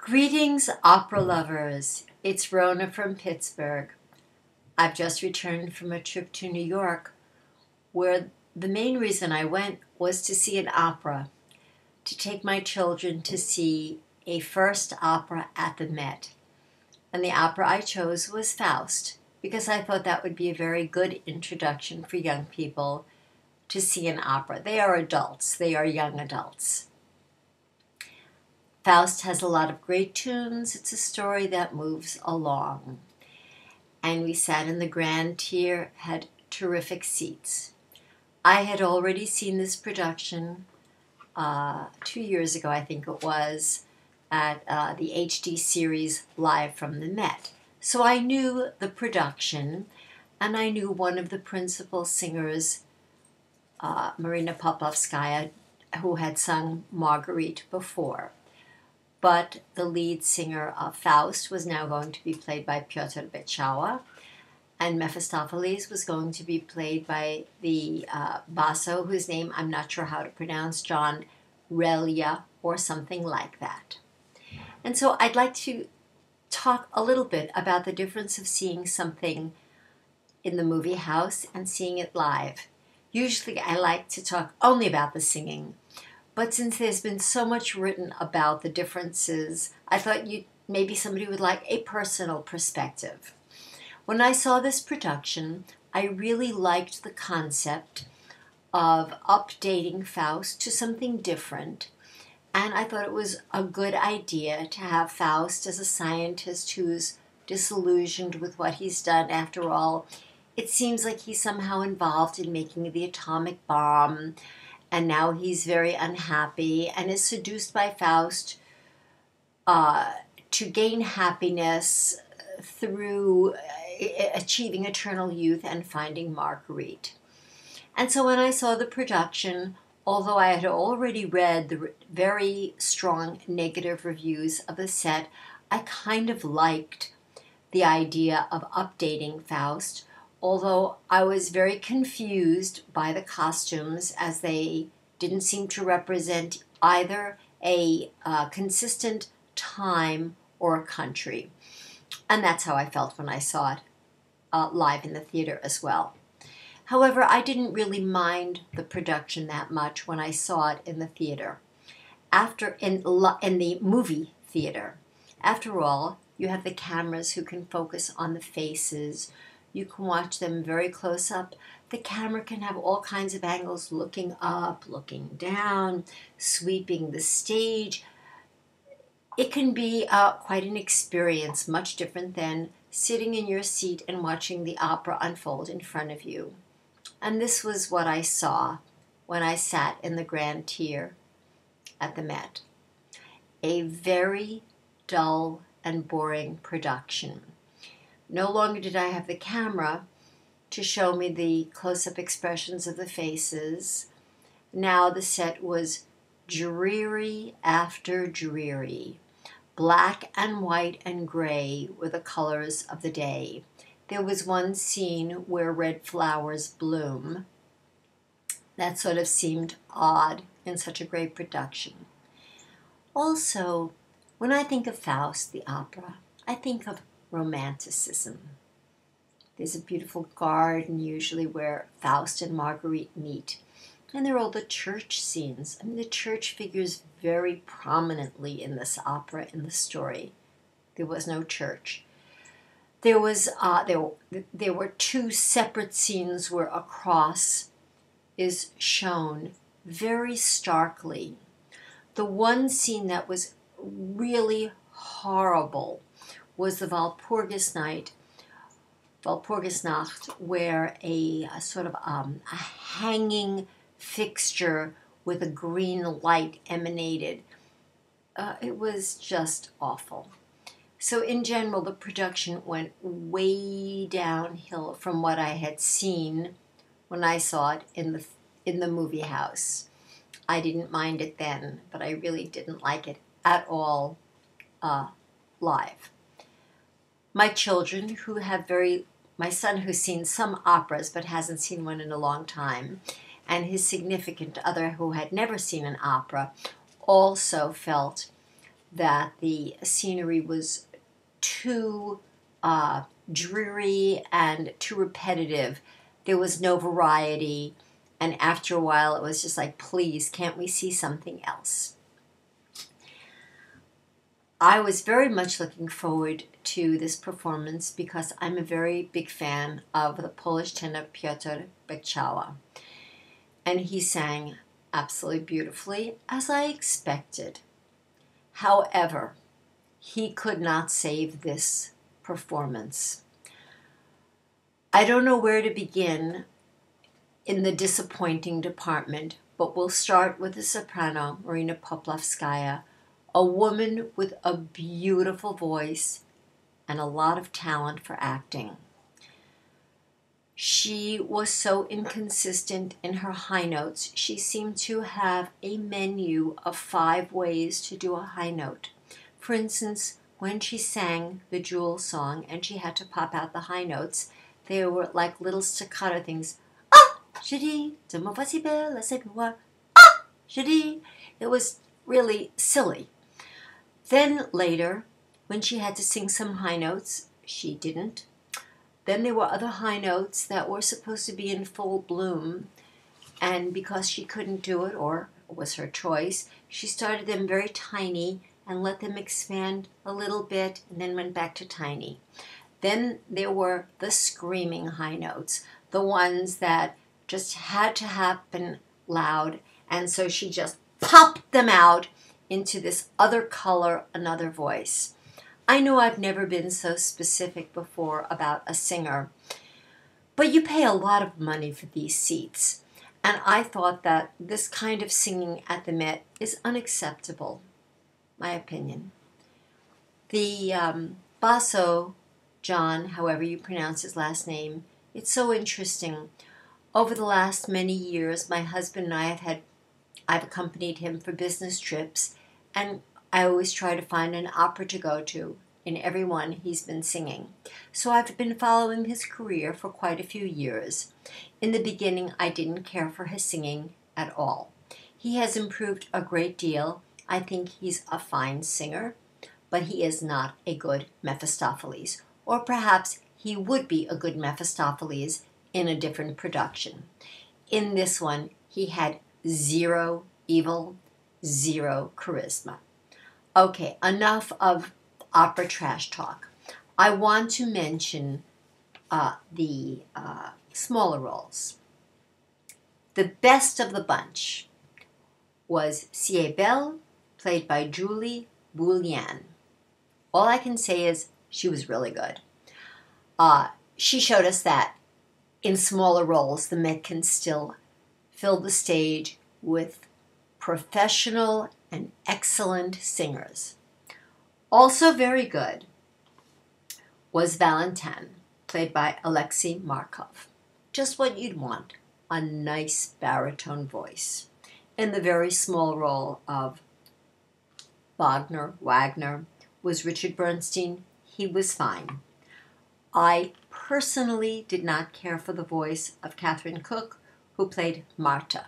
Greetings, opera lovers. It's Rona from Pittsburgh. I've just returned from a trip to New York where the main reason I went was to see an opera, to take my children to see a first opera at the Met. And the opera I chose was Faust because I thought that would be a very good introduction for young people to see an opera. They are adults, they are young adults. Faust has a lot of great tunes. It's a story that moves along. And we sat in the grand tier, had terrific seats. I had already seen this production 2 years ago, I think it was, at the HD series Live from the Met. So I knew the production, and I knew one of the principal singers, Marina Poplovskaya, who had sung Marguerite before. But the lead singer of Faust was now going to be played by Piort Beczala, and Mephistopheles was going to be played by the basso, whose name I'm not sure how to pronounce, John Relia or something like that. And so I'd like to talk a little bit about the difference of seeing something in the movie house and seeing it live. Usually I like to talk only about the singing, but since there's been so much written about the differences, I thought maybe somebody would like a personal perspective. When I saw this production, I really liked the concept of updating Faust to something different, and I thought it was a good idea to have Faust as a scientist who's disillusioned with what he's done. After all, it seems like he's somehow involved in making the atomic bomb, and now he's very unhappy and is seduced by Faust to gain happiness through achieving eternal youth and finding Marguerite. And so when I saw the production, although I had already read the very strong negative reviews of the set, I kind of liked the idea of updating Faust, although I was very confused by the costumes as they didn't seem to represent either a consistent time or a country. And that's how I felt when I saw it live in the theater as well. However, I didn't really mind the production that much when I saw it in the theater. In the movie theater. After all, you have the cameras who can focus on the faces. You can watch them very close up. The camera can have all kinds of angles, looking up, looking down, sweeping the stage. It can be quite an experience, much different than sitting in your seat and watching the opera unfold in front of you. And this was what I saw when I sat in the grand tier at the Met. A very dull and boring production. No longer did I have the camera to show me the close-up expressions of the faces. Now the set was dreary after dreary. Black and white and gray were the colors of the day. There was one scene where red flowers bloom. That sort of seemed odd in such a great production. Also, when I think of Faust, the opera, I think of romanticism. There's a beautiful garden usually where Faust and Marguerite meet. And there are all the church scenes. I mean, the church figures very prominently in this opera, in the story. There was no church. There were two separate scenes where a cross is shown very starkly. The one scene that was really horrible was the Walpurgisnacht, where a sort of a hanging fixture with a green light emanated. It was just awful. So in general, the production went way downhill from what I had seen when I saw it in the movie house. I didn't mind it then, but I really didn't like it at all live. My children, my son who's seen some operas but hasn't seen one in a long time, and his significant other who had never seen an opera, also felt that the scenery was too dreary and too repetitive. There was no variety, and after a while it was just like, please, can't we see something else? I was very much looking forward to this performance because I'm a very big fan of the Polish tenor Piort Beczala. And he sang absolutely beautifully, as I expected. However, he could not save this performance. I don't know where to begin in the disappointing department, but we'll start with the soprano, Marina Poplavskaya, a woman with a beautiful voice and a lot of talent for acting. She was so inconsistent in her high notes. She seemed to have a menu of 5 ways to do a high note. For instance, when she sang the Jewel song and she had to pop out the high notes, they were like little staccato things. Ah, je dis, de mon voici belle, laissez moi. Ah, je dis. It was really silly. Then later, when she had to sing some high notes, she didn't. Then there were other high notes that were supposed to be in full bloom, and because she couldn't do it, or it was her choice, she started them very tiny and let them expand a little bit and then went back to tiny. Then there were the screaming high notes, the ones that just had to happen loud, and so she just popped them out into this other color, another voice. I know I've never been so specific before about a singer, but you pay a lot of money for these seats, and I thought that this kind of singing at the Met is unacceptable, my opinion. The basso, John, however you pronounce his last name, it's so interesting. Over the last many years, my husband and I've accompanied him for business trips, and I always try to find an opera to go to in every one he's been singing. So I've been following his career for quite a few years. In the beginning, I didn't care for his singing at all. He has improved a great deal. I think he's a fine singer, but he is not a good Mephistopheles. Or perhaps he would be a good Mephistopheles in a different production. In this one, he had 0 evil, 0 charisma. Okay, enough of opera trash talk. I want to mention the smaller roles. The best of the bunch was Si Belle, played by Julie Boulian. All I can say is she was really good. She showed us that in smaller roles, the Met can still fill the stage with professional and excellent singers. Also very good was Valentin, played by Alexei Markov. Just what you'd want, a nice baritone voice. In the very small role of Wagner was Richard Bernstein. He was fine. I personally did not care for the voice of Catherine Cook, who played Marta.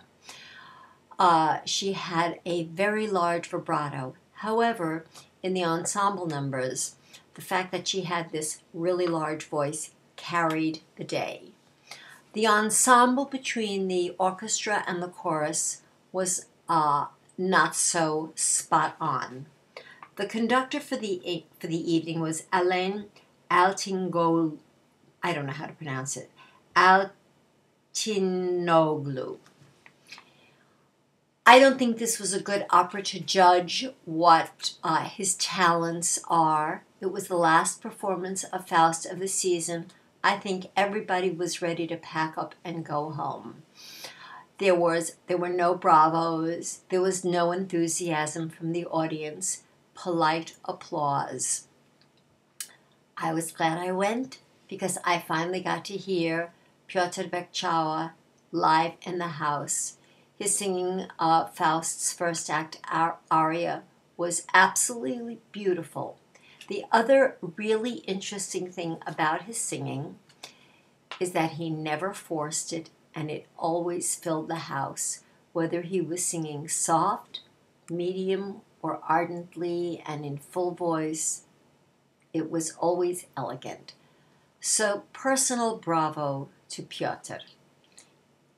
She had a very large vibrato. However, in the ensemble numbers, the fact that she had this really large voice carried the day. The ensemble between the orchestra and the chorus was not so spot on. The conductor for the evening was Alain Altingoglu. I don't know how to pronounce it. Altinoglu. I don't think this was a good opera to judge what his talents are. It was the last performance of Faust of the season. I think everybody was ready to pack up and go home. There were no bravos. There was no enthusiasm from the audience. Polite applause. I was glad I went because I finally got to hear Piotr Beczala live in the house. His singing Faust's first act aria was absolutely beautiful. The other really interesting thing about his singing is that he never forced it, and it always filled the house, whether he was singing soft, medium, or ardently and in full voice. It was always elegant. So personal bravo to Piotr.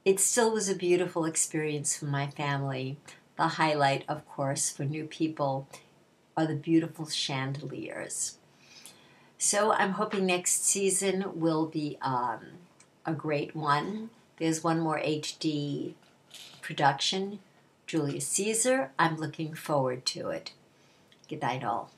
It still was a beautiful experience for my family. The highlight, of course, for new people are the beautiful chandeliers. So I'm hoping next season will be a great one. There's one more HD production, Julius Caesar. I'm looking forward to it. Good night all.